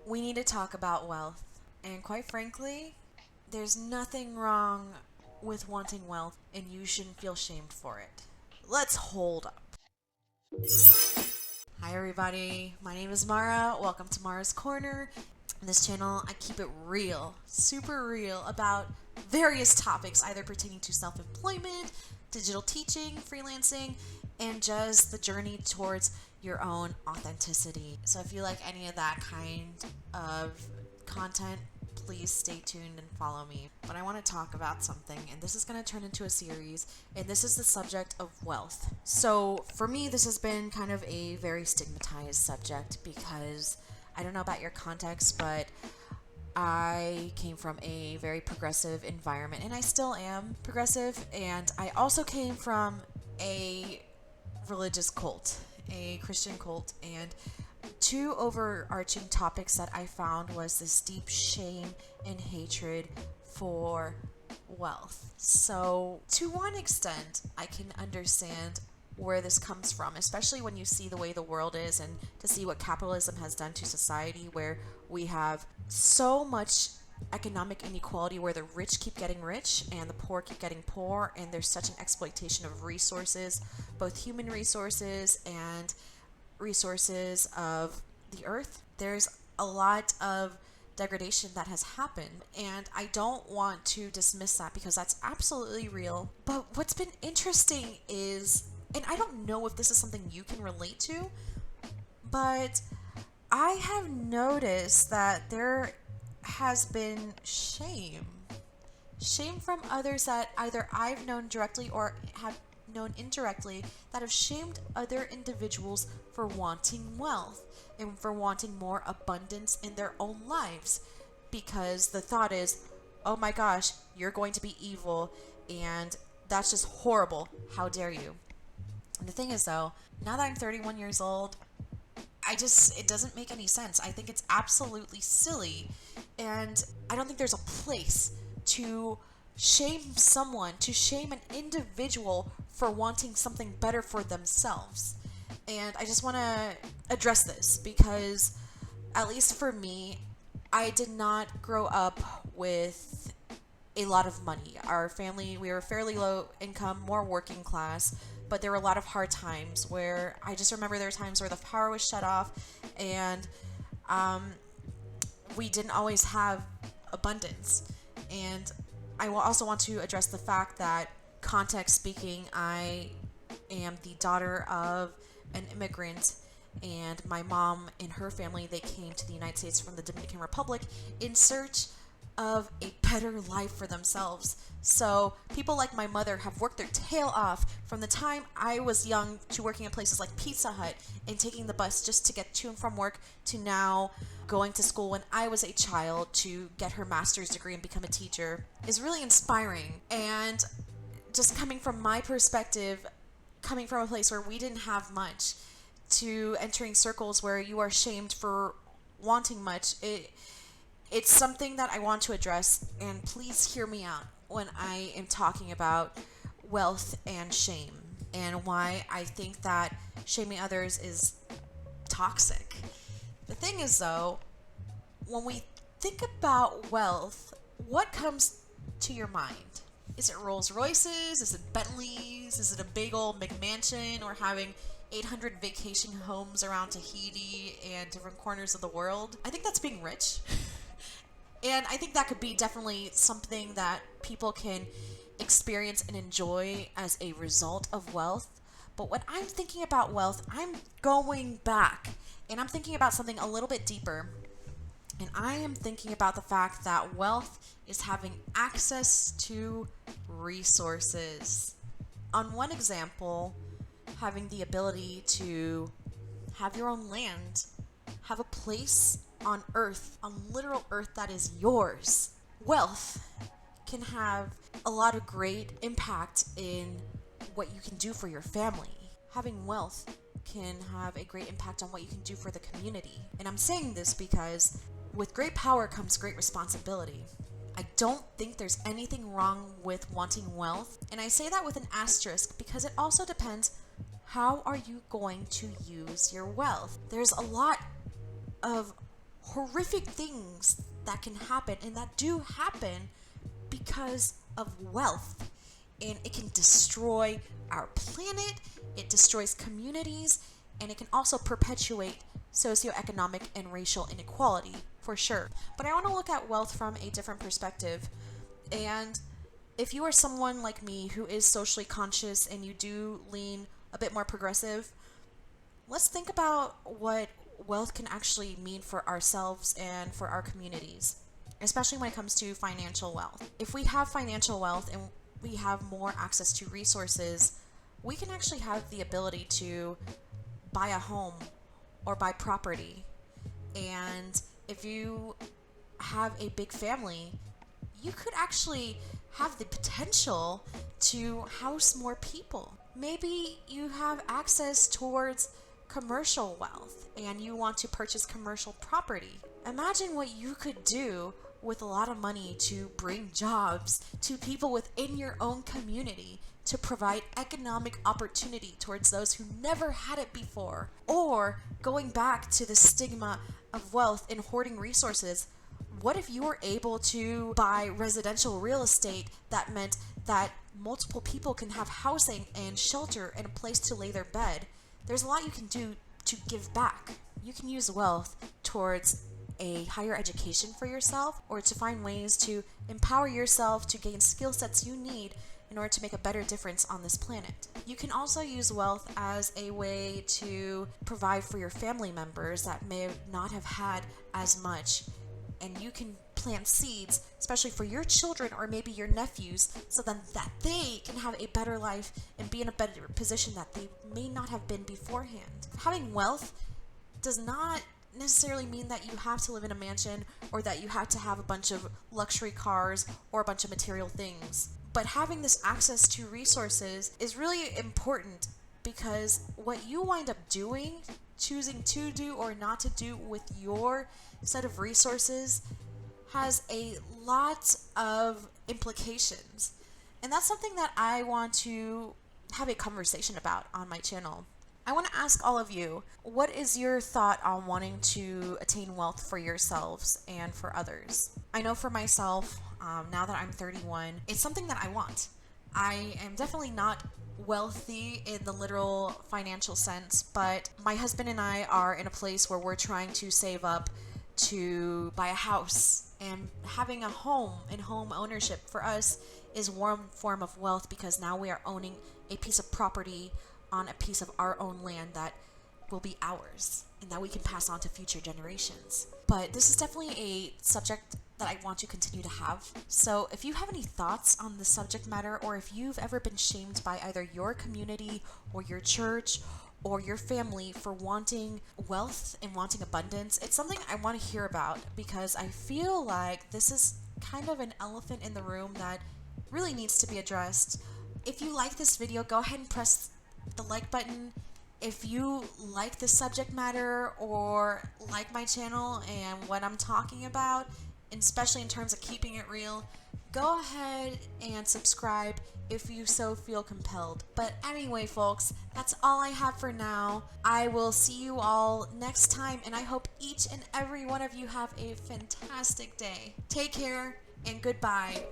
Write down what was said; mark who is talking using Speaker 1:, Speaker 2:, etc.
Speaker 1: We need to talk about wealth. And quite frankly, there's nothing wrong with wanting wealth, and you shouldn't feel shamed for it. Let's hold up. Hi, everybody. My name is Mara. Welcome to Mara's Corner. In this channel, I keep it real, super real, about various topics, either pertaining to self employment, digital teaching, freelancing, and just the journey towards your own authenticity. So if you like any of that kind of content, please stay tuned and follow me. But I want to talk about something, and this is going to turn into a series, and this is the subject of wealth. So for me, this has been kind of a very stigmatized subject because I don't know about your context, but I came from a very progressive environment, and I still am progressive, and I also came from a religious cult, a Christian cult, and two overarching topics that I found was this deep shame and hatred for wealth. So, to one extent, I can understand where this comes from, especially when you see the way the world is and to see what capitalism has done to society, where we have so much economic inequality where the rich keep getting rich and the poor keep getting poor, and there's such an exploitation of resources, both human resources and resources of the earth. There's a lot of degradation that has happened, and I don't want to dismiss that because that's absolutely real. But what's been interesting is, and I don't know if this is something you can relate to, but I have noticed that there has been shame from others that either I've known directly or have known indirectly, that have shamed other individuals for wanting wealth and for wanting more abundance in their own lives, because the thought is, oh my gosh, you're going to be evil and that's just horrible, how dare you. And the thing is, though, now that I'm 31 years old, it doesn't make any sense. I think it's absolutely silly, and I don't think there's a place to shame someone, to shame an individual for wanting something better for themselves. And I just want to address this because, at least for me, I did not grow up with a lot of money. Our family, we were fairly low income, more working class, but there were a lot of hard times where I just remember there were times where the power was shut off, and we didn't always have abundance. And I will also want to address the fact that, context speaking, I am the daughter of an immigrant, and my mom and her family, they came to the United States from the Dominican Republic in search of a better life for themselves. So people like my mother have worked their tail off from the time I was young, to working at places like Pizza Hut and taking the bus just to get to and from work, to now going to school when I was a child to get her master's degree and become a teacher, is really inspiring. And just coming from my perspective, coming from a place where we didn't have much, to entering circles where you are shamed for wanting much, it's something that I want to address, and please hear me out when I am talking about wealth and shame, and why I think that shaming others is toxic. The thing is, though, when we think about wealth, what comes to your mind? Is it Rolls Royces? Is it Bentleys? Is it a big old McMansion, or having 800 vacation homes around Tahiti and different corners of the world? I think that's being rich. And I think that could be definitely something that people can experience and enjoy as a result of wealth. But when I'm thinking about wealth, I'm going back, and I'm thinking about something a little bit deeper. And I am thinking about the fact that wealth is having access to resources. On one example, having the ability to have your own land, have a place on earth, on literal earth that is yours. Wealth can have a lot of great impact in what you can do for your family. Having wealth can have a great impact on what you can do for the community. And I'm saying this because with great power comes great responsibility. I don't think there's anything wrong with wanting wealth, and I say that with an asterisk because it also depends, how are you going to use your wealth? There's a lot of horrific things that can happen and that do happen because of wealth. And it can destroy our planet, it destroys communities, and it can also perpetuate socioeconomic and racial inequality, for sure. But I want to look at wealth from a different perspective. And if you are someone like me who is socially conscious and you do lean a bit more progressive, let's think about what wealth can actually mean for ourselves and for our communities, especially when it comes to financial wealth. If we have financial wealth and we have more access to resources, we can actually have the ability to buy a home or buy property. And if you have a big family, you could actually have the potential to house more people. Maybe you have access towards commercial wealth and you want to purchase commercial property. Imagine what you could do with a lot of money to bring jobs to people within your own community, to provide economic opportunity towards those who never had it before. Or going back to the stigma of wealth and hoarding resources, what if you were able to buy residential real estate that meant that multiple people can have housing and shelter and a place to lay their bed? There's a lot you can do to give back. You can use wealth towards a higher education for yourself, or to find ways to empower yourself to gain skill sets you need in order to make a better difference on this planet. You can also use wealth as a way to provide for your family members that may not have had as much, and you can plant seeds, especially for your children or maybe your nephews, so then that they can have a better life and be in a better position that they may not have been beforehand. Having wealth does not necessarily mean that you have to live in a mansion or that you have to have a bunch of luxury cars or a bunch of material things. But having this access to resources is really important, because what you wind up doing, choosing to do or not to do with your set of resources, has a lot of implications. And that's something that I want to have a conversation about on my channel. I want to ask all of you, what is your thought on wanting to attain wealth for yourselves and for others? I know for myself, now that I'm 31, it's something that I want. I am definitely not wealthy in the literal financial sense, but my husband and I are in a place where we're trying to save up to buy a house, and having a home and home ownership for us is one form of wealth, because now we are owning a piece of property on a piece of our own land that will be ours and that we can pass on to future generations. But this is definitely a subject that I want to continue to have. So if you have any thoughts on the subject matter, or if you've ever been shamed by either your community or your church or your family for wanting wealth and wanting abundance, it's something I want to hear about, because I feel like this is kind of an elephant in the room that really needs to be addressed. If you like this video, go ahead and press the like button. If you like this subject matter or like my channel and what I'm talking about, and especially in terms of keeping it real, go ahead and subscribe if you so feel compelled. But anyway, folks, that's all I have for now. I will see you all next time, and I hope each and every one of you have a fantastic day. Take care and goodbye.